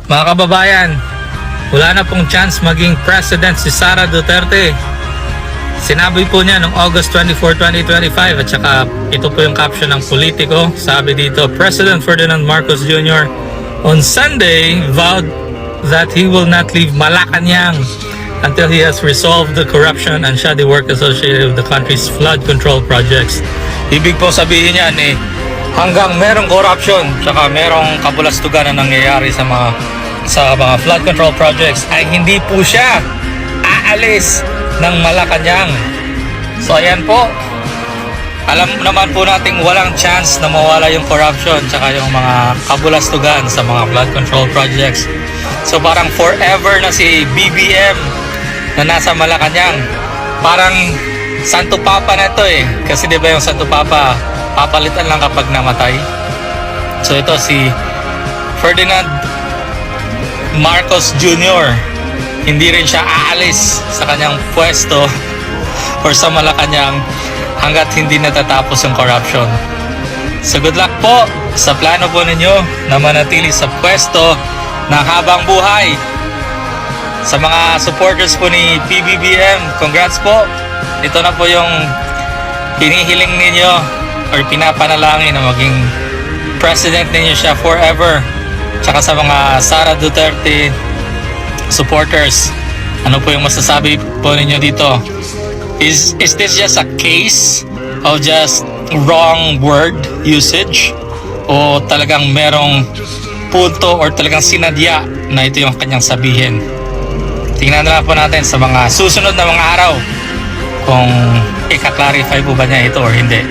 Mga kababayan, wala na pong chance maging president si Sara Duterte. Sinabi po niya noong August 24, 2025 at saka ito po yung caption ng Politico. Sabi dito, President Ferdinand Marcos Jr. on Sunday vowed that he will not leave Malacanang until he has resolved the corruption and shoddy work associated with the country's flood control projects. Ibig po sabihin niyan hanggang merong corruption tsaka merong kabulastugan na nangyayari sa mga flood control projects ay hindi po siya aalis ng Malacanang. So ayan po, alam naman po nating walang chance na mawala yung corruption tsaka yung mga kabulastugan sa mga flood control projects. So parang forever na si BBM na nasa Malacanang. Parang Santo Papa na ito kasi di ba yung Santo Papa papalitan lang kapag namatay. So ito si Ferdinand Marcos Jr. hindi rin siya aalis sa kanyang pwesto or sa Malacanang hanggat hindi natatapos yung corruption. So good luck po sa plano po ninyo na manatili sa pwesto ng habang buhay. Sa mga supporters po ni PBBM, congrats po. Ito na po yung hinihiling ninyo or pinapanalangin na maging president ninyo siya forever. Tsaka sa mga Sara Duterte supporters, ano po yung masasabi po ninyo dito? Is this just a case of just wrong word usage? O talagang merong punto or talagang sinadya na ito yung kanyang sabihin? Tingnan na lang po natin sa mga susunod na mga araw kung ika-clarify po ba niya ito or hindi.